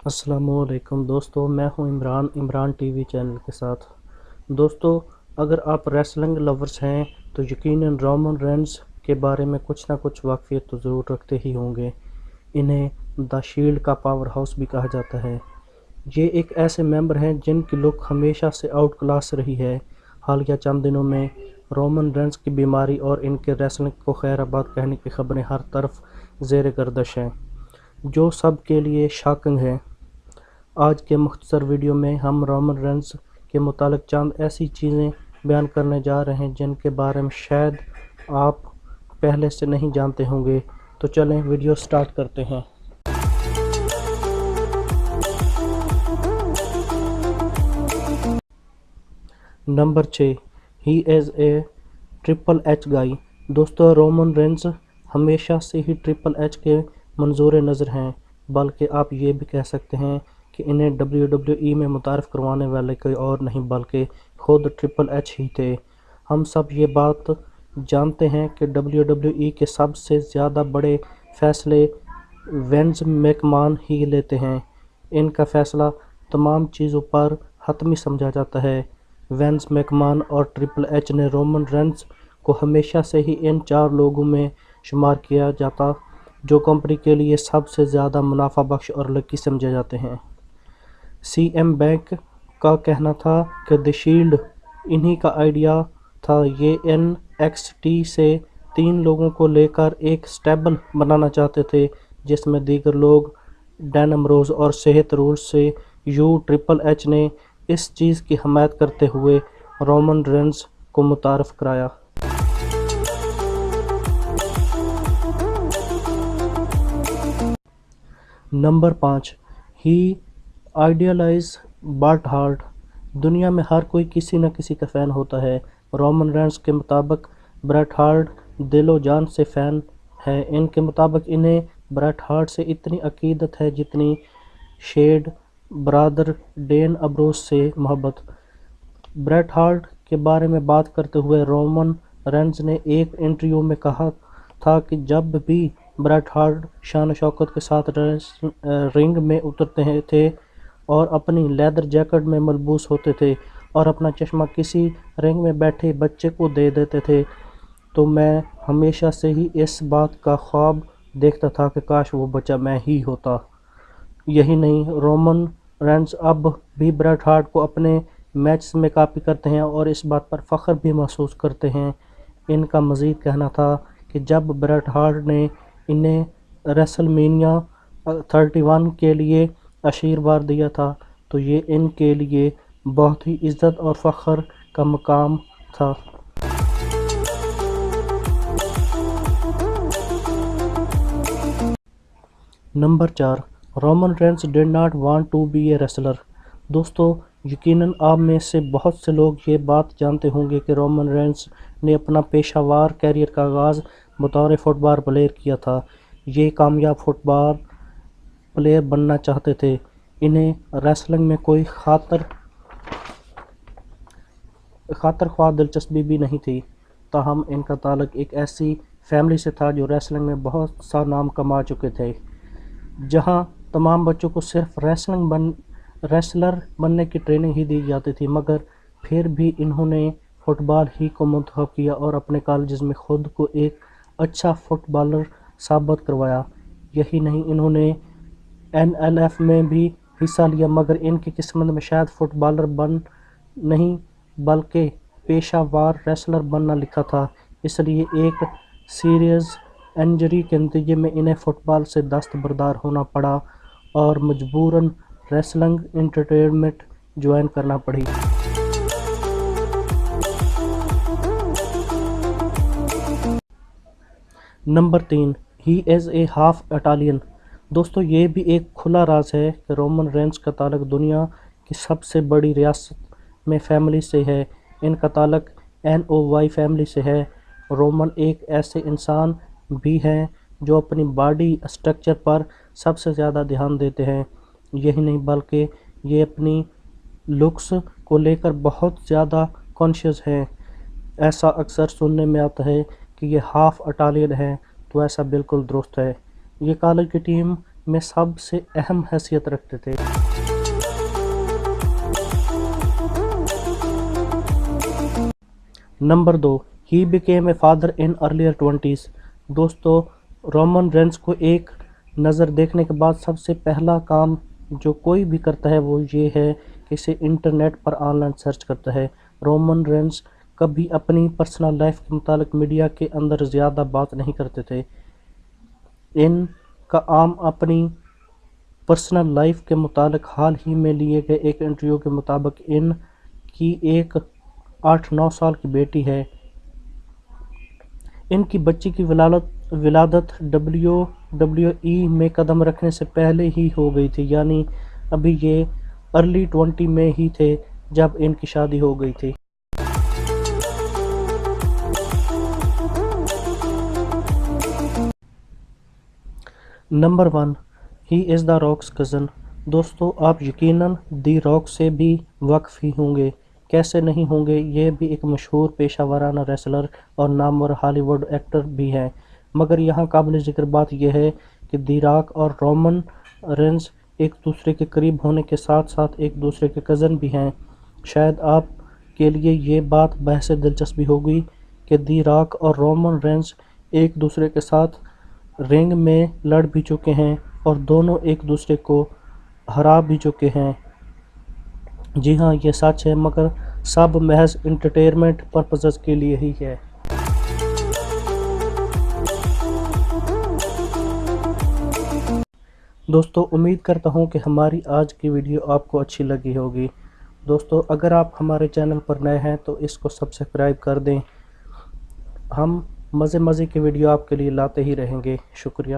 السلام علیکم دوستو، میں ہوں عمران ٹی وی چینل کے ساتھ۔ دوستو، اگر آپ ریسلنگ لورز ہیں تو یقیناً رومن رینز کے بارے میں کچھ نہ کچھ واقفیت تو ضرور رکھتے ہی ہوں گے۔ انہیں دا شیلڈ کا پاور ہاؤس بھی کہا جاتا ہے۔ یہ ایک ایسے ممبر ہیں جن کی لک ہمیشہ سے آؤٹ کلاس رہی ہے۔ حالیہ چند دنوں میں رومن رینز کی بیماری اور ان کے ریسلنگ کو خیر آباد کہنے کی خبریں ہر طرف زیر گردش ہیں، جو سب کے لیے شاکنگ ہیں۔ آج کے مختصر ویڈیو میں ہم رومن رینز کے متعلق چند ایسی چیزیں بیان کرنے جا رہے ہیں جن کے بارے میں شاید آپ پہلے سے نہیں جانتے ہوں گے۔ تو چلیں ویڈیو سٹارٹ کرتے ہیں۔ نمبر 6، ہی از اے ٹرپل ایچ گائی۔ دوستو، رومن رینز ہمیشہ سے ہی ٹرپل ایچ کے منظور نظر ہیں، بلکہ آپ یہ بھی کہہ سکتے ہیں کہ انہیں WWE میں متعارف کروانے والے کوئی اور نہیں بلکہ خود ٹرپل ایچ ہی تھے۔ ہم سب یہ بات جانتے ہیں کہ WWE کے سب سے زیادہ بڑے فیصلے وینس میکمان ہی لیتے ہیں۔ ان کا فیصلہ تمام چیزوں پر حتمی سمجھا جاتا ہے۔ وینس میکمان اور ٹرپل ایچ نے رومن رینز کو ہمیشہ سے ہی ان 4 لوگوں میں شمار کیا جاتا جو کمپنی کے لیے سب سے زیادہ منافع بخش اور لکی سمجھے جاتے ہیں۔ سی ایم بینک کا کہنا تھا کہ دی شیلڈ انہی کا آئیڈیا تھا۔ یہ NXT سے 3 لوگوں کو لے کر ایک سٹیبل بنانا چاہتے تھے جس میں دیگر لوگ ڈین امبروز اور صحت رولز سے ٹرپل ایچ نے اس چیز کی حمایت کرتے ہوئے رومن رینز کو متعارف کرایا۔ نمبر 5، ہی آئیڈیلائز برٹ ہارٹ۔ دنیا میں ہر کوئی کسی نہ کسی کا فین ہوتا ہے۔ رومن رینز کے مطابق برٹ ہارٹ دل و جان سے فین ہے۔ ان کے مطابق انہیں برٹ ہارٹ سے اتنی عقیدت ہے جتنی شیڈ برادر ڈین امبروز سے محبت۔ برٹ ہارٹ کے بارے میں بات کرتے ہوئے رومن رینز نے ایک انٹرویو میں کہا تھا کہ جب بھی برٹ ہارٹ شان و شوکت کے ساتھ رنگ میں اترتے تھے اور اپنی لیدر جیکٹ میں ملبوس ہوتے تھے اور اپنا چشمہ کسی رنگ میں بیٹھے بچے کو دے دیتے تھے تو میں ہمیشہ سے ہی اس بات کا خواب دیکھتا تھا کہ کاش وہ بچہ میں ہی ہوتا۔ یہی نہیں، رومن رینز اب بھی برٹ ہارٹ کو اپنے میچز میں کاپی کرتے ہیں اور اس بات پر فخر بھی محسوس کرتے ہیں۔ ان کا مزید کہنا تھا کہ جب برٹ ہارٹ نے انہیں ریسل مینیا 31 کے لیے آشیرواد دیا تھا تو یہ ان کے لیے بہت ہی عزت اور فخر کا مقام تھا۔ Number 4، Roman Reigns did not want to be a wrestler. دوستو، یقیناً آپ میں سے بہت سے لوگ یہ بات جانتے ہوں گے کہ رومن رینز نے اپنا پیشہ ور کیریئر کا آغاز بطور فٹ بال پلیئر کیا تھا۔ یہ کامیاب فٹ بال پلیئر بننا چاہتے تھے۔ انہیں ریسلنگ میں کوئی خاطر خواہ دلچسپی بھی نہیں تھی، تاہم ان کا تعلق ایک ایسی فیملی سے تھا جو ریسلنگ میں بہت سا نام کما چکے تھے، جہاں تمام بچوں کو صرف ریسلر بننے کی ٹریننگ ہی دی جاتی تھی، مگر پھر بھی انہوں نے فٹ بال ہی کو منتخب کیا اور اپنے کالجز میں خود کو ایک اچھا فٹ بالر ثابت کروایا۔ یہی نہیں، انہوں نے NLF میں بھی حصہ لیا، مگر ان کی قسمت میں شاید فٹ بالر نہیں بلکہ پیشہ ور ریسلر بننا لکھا تھا، اس لیے ایک سیریس انجری کے نتیجے میں انہیں فٹ بال سے دستبردار ہونا پڑا اور مجبوراً ریسلنگ انٹرٹینمنٹ جوائن کرنا پڑی۔ Number 3، he is a half Italian. دوستو، یہ بھی ایک کھلا راز ہے کہ رومن رینز کا تعلق دنیا کی سب سے بڑی ریاست میں فیملی سے ہے۔ ان کا تعلق NOY فیملی سے ہے۔ رومن ایک ایسے انسان بھی ہیں جو اپنی باڈی اسٹرکچر پر سب سے زیادہ دھیان دیتے ہیں۔ یہی نہیں بلکہ یہ اپنی لکس کو لے کر بہت زیادہ کانشیس ہیں۔ ایسا اکثر سننے میں آتا ہے کہ یہ ہاف اٹالین ہیں، تو ایسا بالکل درست ہے۔ یہ کالج کی ٹیم میں سب سے اہم حیثیت رکھتے تھے۔ Number 2، he became a father in earlier 20s۔ دوستو، رومن رینز کو ایک نظر دیکھنے کے بعد سب سے پہلا کام جو کوئی بھی کرتا ہے وہ یہ ہے کہ اسے internet per on line search کرتا ہے۔ رومن رینز کبھی اپنی پرسنل لائف کے متعلق میڈیا کے اندر زیادہ بات نہیں کرتے تھے۔ ان کا عام اپنی پرسنل لائف کے متعلق حال ہی میں لیے گئے ایک انٹرویو کے مطابق ان کی ایک 8-9 سال کی بیٹی ہے۔ ان کی بچی کی ولادت WWE میں قدم رکھنے سے پہلے ہی ہو گئی تھی، یعنی ابھی یہ ارلی 20 میں ہی تھے جب ان کی شادی ہو گئی تھی۔ نمبر 1، ہی از دا راکس کزن۔ دوستو، آپ یقیناً دی راک سے بھی واقف ہی ہوں گے، کیسے نہیں ہوں گے، یہ بھی ایک مشہور پیشہ ورانہ ریسلر اور نامور ہالی ووڈ ایکٹر بھی ہیں۔ مگر یہاں قابل ذکر بات یہ ہے کہ دی راک اور رومن رینز ایک دوسرے کے قریب ہونے کے ساتھ ساتھ ایک دوسرے کے کزن بھی ہیں۔ شاید آپ کے لیے یہ بات بحث دلچسپی ہوگی کہ دی راک اور رومن رینز ایک دوسرے کے ساتھ رنگ میں لڑ بھی چکے ہیں اور دونوں ایک دوسرے کو ہرا بھی چکے ہیں۔ جی ہاں، یہ سچ ہے، مگر سب محض انٹرٹینمنٹ پرپزز کے لیے ہی ہے۔ دوستو، امید کرتا ہوں کہ ہماری آج کی ویڈیو آپ کو اچھی لگی ہوگی۔ دوستو، اگر آپ ہمارے چینل پر نئے ہیں تو اس کو سبسکرائب کر دیں۔ ہم مزے کی ویڈیو آپ کے لیے لاتے ہی رہیں گے۔ شکریہ۔